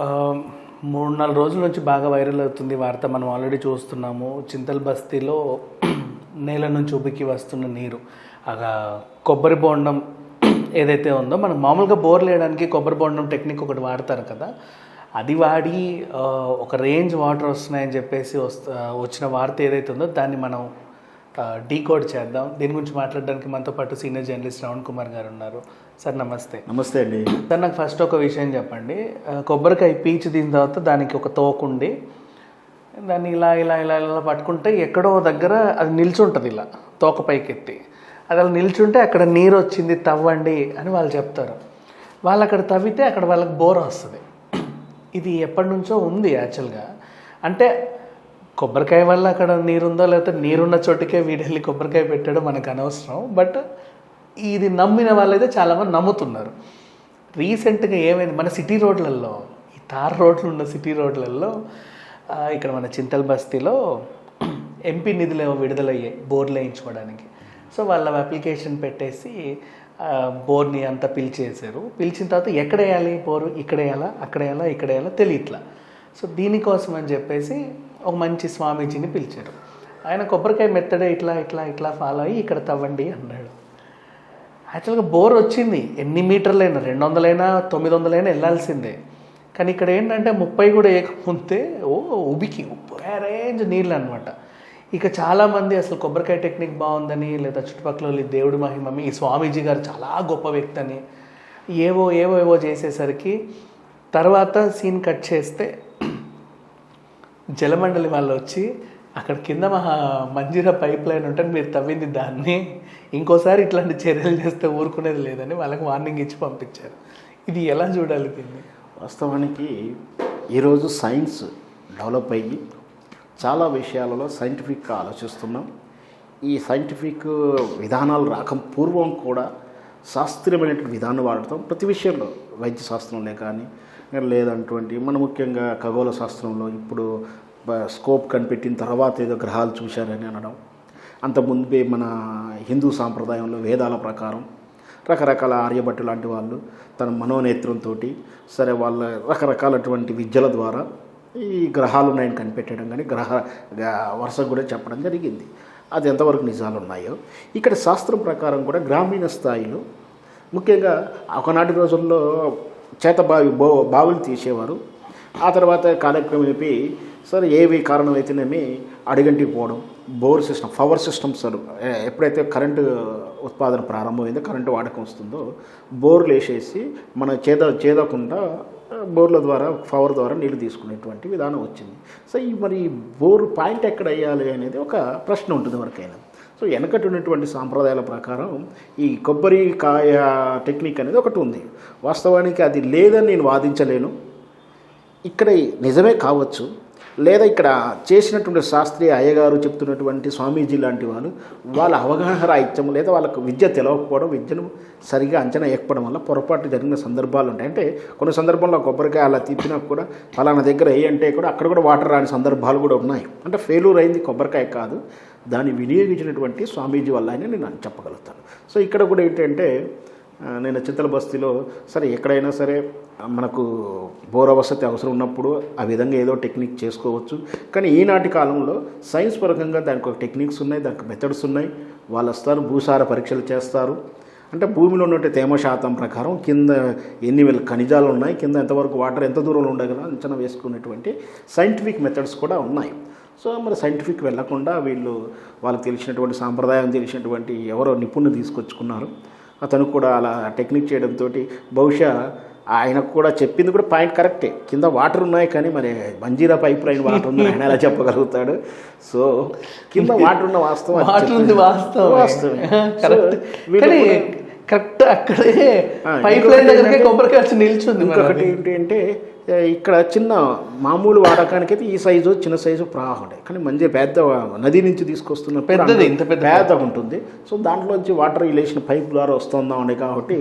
ఆహ్, 3, 4 రోజుల నుంచి బాగా వైరల్ అవుతుంది వార్త. మనం ఆల్రెడీ చూస్తున్నాము. చింతల్ బస్తీలో నేల నుంచి ఉబికి వస్తున్న నీరు. అగా కొబ్బరి బోండం ఏదైతే ఉందో, మనం మామూలుగా బోర్లేయడానికి కొబ్బరి బోండం టెక్నిక్ ఒకటి వాడతారు కదా! అది వాడి ఒక రేంజ్ వాటర్ వస్తున్నాయని చెప్పేసి వచ్చిన వార్త ఏదైతే ఉందో దాన్ని మనం డీకోడ్ చేద్దాం. దీని గురించి మాట్లాడడానికి మనతో పాటు సీనియర్ జర్నలిస్ట్ శ్రవణ్ కుమార్ గారు ఉన్నారు. సార్ నమస్తే. నమస్తే అండి. సార్ నాకు ఫస్ట్ ఒక విషయం చెప్పండి. కొబ్బరికాయ పీచు తీసిన తర్వాత దానికి ఒక తోకుండి దాన్ని ఇలా ఇలా ఇలా ఇలా పట్టుకుంటే ఎక్కడో దగ్గర అది నిల్చుంటుంది, ఇలా తోక పైకెత్తి అది అలా నిల్చుంటే అక్కడ నీరు వచ్చింది తవ్వండి అని వాళ్ళు చెప్తారు. వాళ్ళు అక్కడ తవ్వితే అక్కడ వాళ్ళకి బోర్ వస్తుంది. ఇది ఎప్పటి నుంచో ఉంది యాక్చువల్గా. అంటే కొబ్బరికాయ వల్ల అక్కడ నీరుందో లేకపోతే నీరున్న చోటుకే వీడెళ్ళి కొబ్బరికాయ పెట్టడం మనకు అనవసరం. బట్ ఇది నమ్మిన వాళ్ళైతే చాలామంది నమ్ముతున్నారు. రీసెంట్గా ఏమైంది, మన సిటీ రోడ్లలో, ఈ తార్ రోడ్లు ఉన్న సిటీ రోడ్లలో ఇక్కడ మన చింతల్ బస్తీలో ఎంపీ నిధులు ఏమో విడుదలయ్యాయి బోర్లు వేయించుకోవడానికి. సో వాళ్ళ అప్లికేషన్ పెట్టేసి బోర్ని అంతా పిలిచేసారు. పిలిచిన తర్వాత ఎక్కడ వేయాలి బోరు, ఇక్కడ వేయాలా అక్కడ వేయాలా ఇక్కడ వేయాలా తెలియట్లా. సో దీనికోసం అని చెప్పేసి ఒక మంచి స్వామీజీని పిలిచారు. ఆయన కొబ్బరికాయ మెత్తడే ఇట్లా ఇట్లా ఇట్లా ఫాలో అయ్యి ఇక్కడ తవ్వండి అన్నాడు. యాక్చువల్గా బోర్ వచ్చింది, ఎన్ని మీటర్లైనా 200 900 వెళ్ళాల్సిందే. కానీ ఇక్కడ ఏంటంటే 30 కూడా వేయకముందే ఉబికి రేంజ్ నీళ్ళు అనమాట. ఇక చాలామంది అసలు కొబ్బరికాయ టెక్నిక్ బాగుందని, లేదా చుట్టుపక్కల దేవుడి మహిమమి, ఈ స్వామీజీ గారు చాలా గొప్ప వ్యక్తి అని ఏవో ఏవో ఏవో చేసేసరికి తర్వాత సీన్ కట్ చేస్తే జలమండలి వాళ్ళు వచ్చి అక్కడ కింద మంజీరా పైప్ లైన్ ఉంటే మీరు తవ్వింది దాన్ని, ఇంకోసారి ఇట్లాంటి చర్యలు చేస్తే ఊరుకునేది లేదని వాళ్ళకి వార్నింగ్ ఇచ్చి పంపించారు. ఇది ఎలా చూడాలి దీన్ని? వాస్తవానికి ఈరోజు సైన్స్ డెవలప్ అయ్యి చాలా విషయాలలో సైంటిఫిక్గా ఆలోచిస్తున్నాం. ఈ సైంటిఫిక్ విధానాలు రాక పూర్వం కూడా శాస్త్రీయమైనటువంటి విధానం వాడతాం ప్రతి విషయంలో. వైద్య శాస్త్రంలో కానీ లేదంటువంటి మన ముఖ్యంగా ఖగోళ శాస్త్రంలో ఇప్పుడు స్కోప్ కనిపెట్టిన తర్వాత ఏదో గ్రహాలు చూశారని అనడం. అంతకుముందే మన హిందూ సాంప్రదాయంలో వేదాల ప్రకారం రకరకాల ఆర్యభట్టు లాంటి వాళ్ళు తన మనోనేత్రంతో సరే వాళ్ళ రకరకాలటువంటి విద్యల ద్వారా ఈ గ్రహాలు ఉన్నాయని కనిపెట్టడం కానీ వరుస కూడా చెప్పడం జరిగింది. అది ఎంతవరకు నిజాలు ఉన్నాయో ఇక్కడ శాస్త్రం ప్రకారం కూడా గ్రామీణ స్థాయిలో ముఖ్యంగా ఒకనాటి రోజుల్లో బావులు తీసేవారు. ఆ తర్వాత కాలక్రమేపీ సరే ఏవి కారణమైతేనేమి అడిగంటికి పోవడం, బోర్ సిస్టమ్, పవర్ సిస్టమ్స్ ఎప్పుడైతే కరెంటు ఉత్పాదన ప్రారంభమైందో, కరెంటు వాడకం వస్తుందో బోర్లు వేసేసి మన చేదకుండా బోర్ల ద్వారా పవర్ ద్వారా నీళ్ళు తీసుకునేటువంటి విధానం వచ్చింది. సో మరి బోర్ పాయింట్ ఎక్కడ వేయాలి అనేది ఒక ప్రశ్న ఉంటుంది ఎవరికైనా. సో వెనకటి ఉన్నటువంటి సాంప్రదాయాల ప్రకారం ఈ కొబ్బరికాయ టెక్నిక్ అనేది ఒకటి ఉంది. వాస్తవానికి అది లేదని నేను వాదించలేను. ఇక్కడ నిజమే కావచ్చు, లేదా ఇక్కడ చేసినటువంటి శాస్త్రీయ అయ్యగారు చెప్తున్నటువంటి స్వామీజీ లాంటి వాళ్ళు వాళ్ళ అవగాహన రాహిత్యం లేదా వాళ్ళకు విద్య తెలవకపోవడం, విద్యను సరిగా అంచనా ఎక్కడం వల్ల పొరపాటు జరిగిన సందర్భాలు ఉంటాయి. అంటే కొన్ని సందర్భంలో కొబ్బరికాయ అలా తిప్పినా కూడా ఫలానా దగ్గర అంటే కూడా అక్కడ కూడా వాటర్ రాని సందర్భాలు కూడా ఉన్నాయి. అంటే ఫెయిల్యూర్ అయింది కొబ్బరికాయ కాదు, దాన్ని వినియోగించినటువంటి స్వామీజీ వల్ల అని నేను చెప్పగలుగుతాను. సో ఇక్కడ కూడా ఏంటంటే నేను చింతల బస్తీలో సరే ఎక్కడైనా సరే మనకు బోర వసతి అవసరం ఉన్నప్పుడు ఆ విధంగా ఏదో టెక్నిక్ చేసుకోవచ్చు. కానీ ఈనాటి కాలంలో సైన్స్ పరంగా దానికి ఒక టెక్నిక్స్ ఉన్నాయి, దానికి మెథడ్స్ ఉన్నాయి. వాళ్ళు వస్తారు, భూసార పరీక్షలు చేస్తారు. అంటే భూమిలో ఉన్నట్టు తేమ శాతం ప్రకారం కింద ఎన్ని వేల ఖనిజాలు ఉన్నాయి, కింద ఎంతవరకు వాటర్ ఎంత దూరంలో ఉండగల అంచనా వేసుకునేటువంటి సైంటిఫిక్ మెథడ్స్ కూడా ఉన్నాయి. సో మరి సైంటిఫిక్ వెళ్లకుండా వాళ్ళకి తెలిసినటువంటి సాంప్రదాయం తెలిసినటువంటి ఎవరో నిపుణులు తీసుకొచ్చుకున్నారు. అతను కూడా అలా టెక్నిక్ చేయడంతో బహుశా ఆయనకు కూడా చెప్పింది కూడా పాయింట్ కరెక్టే. కింద వాటర్ ఉన్నాయి కానీ మరి మంజీరా పైప్ లైన్ వాటర్ ఉంది ఆయన ఎలా చెప్పగలుగుతాడు? సో కింద వాటర్ ఉన్న వాస్తవం కరెక్ట్ అక్కడే పైప్ లైన్ దగ్గర కొబ్బరికాయ నిల్చుంది. ఇంకొకటి ఏంటంటే ఇక్కడ చిన్న మామూలు వాడకానికైతే ఈ సైజు చిన్న సైజు ప్రవాహం ఉంటాయి. కానీ మంచి పెద్ద నది నుంచి తీసుకొస్తున్న పెద్దది, ఇంత పెద్దగా ఉంటుంది. సో దాంట్లోంచి వాటర్ రిలేషన్ పైప్ ద్వారా వస్తుందా ఉండే కాబట్టి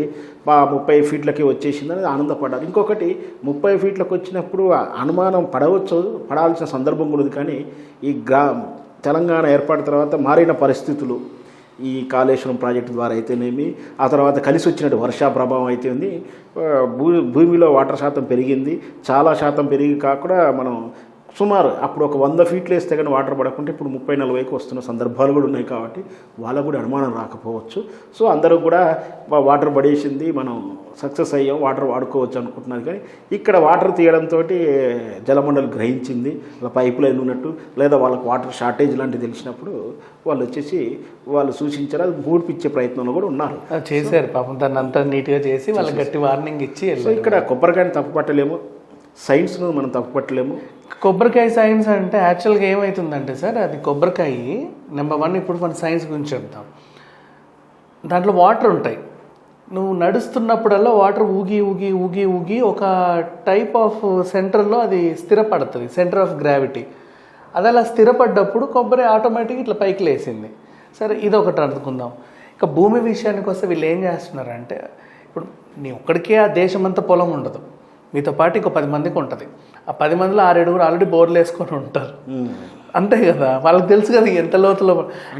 30 ఫీట్లకి వచ్చేసిందని ఆనందపడ్డారు. ఇంకొకటి 30 ఫీట్లకు వచ్చినప్పుడు అనుమానం పడాల్సిన సందర్భం కూడా ఉంది. కానీ ఈ తెలంగాణ ఏర్పడిన తర్వాత మారిన పరిస్థితులు, ఈ కాళేశ్వరం ప్రాజెక్టు ద్వారా అయితేనేమి, ఆ తర్వాత కలిసి వచ్చినట్టు వర్షా ప్రభావం అయితే ఉంది, భూమిలో వాటర్ శాతం పెరిగింది. చాలా శాతం పెరిగి కాకుండా మనం సుమారు అప్పుడు ఒక 100 ఫీట్లు వేస్తే కానీ వాటర్ పడకుంటే ఇప్పుడు 30-40కి వస్తున్న సందర్భాలు కూడా ఉన్నాయి. కాబట్టి వాళ్ళకు కూడా అనుమానం రాకపోవచ్చు. సో అందరూ కూడా వాటర్ పడేసింది, మనం సక్సెస్ అయ్యాం, వాటర్ వాడుకోవచ్చు అనుకుంటున్నారు. కానీ ఇక్కడ వాటర్ తీయడంతో జలమండలి గ్రహించింది అలా పైప్ లైన్ ఉన్నట్టు, లేదా వాళ్ళకి వాటర్ షార్టేజ్ లాంటివి తెలిసినప్పుడు వాళ్ళు వచ్చేసి వాళ్ళు సూచించారు. అది మూడిపిచ్చే ప్రయత్నంలో కూడా ఉన్నారు, చేశారు పాపం. దాన్ని అంతా నీట్గా చేసి వాళ్ళకి గట్టి వార్నింగ్ ఇచ్చి. సో ఇక్కడ కొబ్బరికాయని తప్పు పట్టలేము, సైన్స్ను మనం తప్పు పట్టలేము. కొబ్బరికాయ సైన్స్ అంటే యాక్చువల్గా ఏమవుతుందంటే సార్, అది కొబ్బరికాయ నెంబర్ 1. ఇప్పుడు మన సైన్స్ గురించి చెప్తాం. దాంట్లో వాటర్ ఉంటాయి. నువ్వు నడుస్తున్నప్పుడల్లా వాటర్ ఊగి ఊగి ఊగి ఊగి ఒక టైప్ ఆఫ్ సెంటర్లో అది స్థిరపడుతుంది, సెంటర్ ఆఫ్ గ్రావిటీ. అది అలా స్థిరపడ్డప్పుడు కొబ్బరి ఆటోమేటిక్గా ఇట్లా పైకి లేసింది. సరే, ఇది ఒకటి అనుకుందాం. ఇక భూమి విషయానికి వస్తే వీళ్ళు ఏం చేస్తున్నారంటే, ఇప్పుడు నీ ఒక్కడికే ఆ దేశం అంతా పొలం ఉండదు, మీతో పాటు ఇంకో 10 మందికి ఉంటుంది. ఆ 10 మందిలో 6-7 ఆల్రెడీ బోర్లు వేసుకొని ఉంటారు. అంతే కదా, వాళ్ళకి తెలుసు కదా ఎంత లోతులో.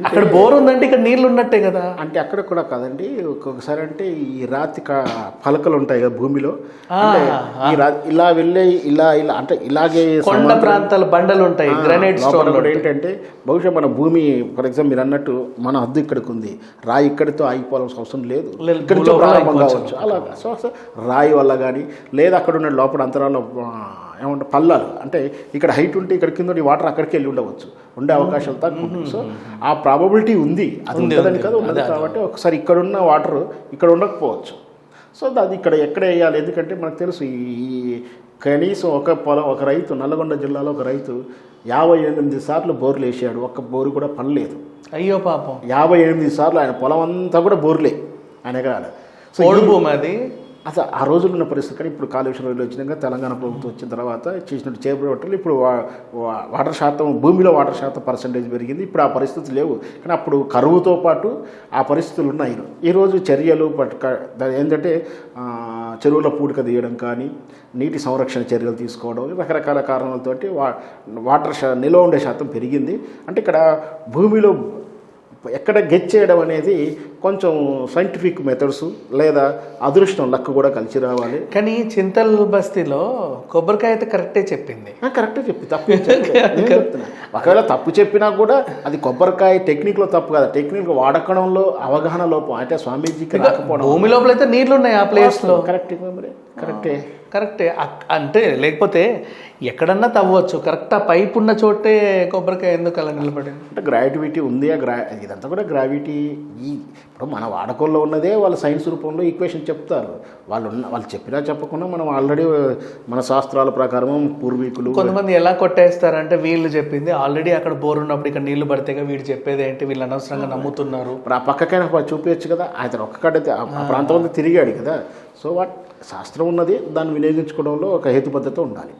అక్కడ బోర్ ఉందంటే ఇక్కడ నీళ్ళు ఉన్నట్టే కదా. అంటే అక్కడ కూడా కాదండి, ఒక్కొక్కసారి అంటే ఈ రాతి పలకలు ఉంటాయి కదా భూమిలో, ఇలా వెళ్ళే ఇలా ఇలా అంటే ఇలాగే కొండ ప్రాంతాల బండలు ఉంటాయి, గ్రానైట్ స్టోన్ కూడా ఏంటంటే బహుశా మన భూమి ఫర్ ఎగ్జాంపుల్ మీరు అన్నట్టు మన హద్దు ఇక్కడికి ఉంది, రాయి ఇక్కడితో ఆగిపోవాల్సిన అవసరం లేదు, ఇక్కడి నుంచి ప్రారంభం కావచ్చు. అలా సో రాయి వల్ల కానీ, లేదా అక్కడ ఉన్న లోపల అంతరాల్లో ఏమంటే పల్లాలు అంటే ఇక్కడ హైట్ ఉంటే ఇక్కడ కింద వాటర్ అక్కడికి వెళ్ళి ఉండవచ్చు, ఉండే అవకాశాలు తక్కువ ఉంటుంది. సో ఆ ప్రాబబిలిటీ ఉంది, అది ఉంటుందని కదా ఉండదు. కాబట్టి ఒకసారి ఇక్కడున్న వాటర్ ఇక్కడ ఉండకపోవచ్చు. సో అది ఇక్కడ ఎక్కడ వేయాలి, ఎందుకంటే మనకు తెలుసు ఈ కనీసం ఒక రైతు నల్లగొండ జిల్లాలో ఒక రైతు 58 సార్లు బోర్లు వేసాడు, ఒక్క బోరు కూడా పడలేదు. అయ్యో పాపం, 58 సార్లు ఆయన పొలం అంతా కూడా బోర్లే ఆయన ఎకరాలు. సో భూమి అది అసలు ఆ రోజుల్లో ఉన్న పరిస్థితి. కానీ ఇప్పుడు కాళేశ్వరం వచ్చినాక తెలంగాణ ప్రభుత్వం వచ్చిన తర్వాత చేసినట్టు చేపట్టలు ఇప్పుడు వాటర్ శాతం, భూమిలో వాటర్ శాతం పర్సంటేజ్ పెరిగింది. ఇప్పుడు ఆ పరిస్థితులు లేవు, కానీ అప్పుడు కరువుతో పాటు ఆ పరిస్థితులు ఉన్నాయి. ఈరోజు చర్యలు ఏంటంటే చెరువుల పూడిక తీయడం కానీ, నీటి సంరక్షణ చర్యలు తీసుకోవడం, రకరకాల కారణాలతోటి వాటర్ నిల్వ ఉండే శాతం పెరిగింది. అంటే ఇక్కడ భూమిలో ఎక్కడ గెచ్ చేయడం అనేది కొంచెం సైంటిఫిక్ మెథడ్స్ లేదా అదృష్టం లక్ కూడా కలిసి రావాలి. కానీ చింతల్ బస్తీలో కొబ్బరికాయ అయితే కరెక్టే చెప్పింది, కరెక్టే చెప్పి తప్పు ఒకవేళ తప్పు చెప్పినా కూడా అది కొబ్బరికాయ టెక్నిక్లో తప్పు కదా, టెక్నిక్ వాడకంలో అవగాహన లోపం. అంటే స్వామీజీకి రాకపోవడం. భూమి లోపల అయితే నీళ్లు ఉన్నాయి ఆ ప్లేస్లో, కరెక్టే. అంటే లేకపోతే ఎక్కడన్నా తవ్వచ్చు, కరెక్ట్ ఆ పైప్ ఉన్న చోటే కొబ్బరికాయ ఎందుకు అలా నిలబడింది అంటే గ్రావిటీ ఉంది. ఇదంతా కూడా గ్రావిటీ ఇప్పుడు మన వాడకంలో ఉన్నదే వాళ్ళు సైన్స్ రూపంలో ఈక్వేషన్ చెప్తారు. వాళ్ళు చెప్పినా చెప్పకుండా మనం ఆల్రెడీ మన శాస్త్రాల ప్రకారం పూర్వీకులు కొంతమంది ఎలా కొట్టేస్తారంటే, వీళ్ళు చెప్పింది ఆల్రెడీ అక్కడ బోర్ ఉన్నప్పుడు ఇక్కడ నీళ్లు పడితేగా వీడు చెప్పేది ఏంటి, వీళ్ళు అనవసరంగా నమ్ముతున్నారు. ఆ పక్కకైనా చూపించచ్చు కదా, ఆయన ఒక్కడైతే ఆ ప్రాంతం అంతా తిరిగాడు కదా. సో శాస్త్రం ఉన్నది, దాన్ని వినియోగించుకోవడంలో ఒక హేతుబద్ధత ఉండాలి.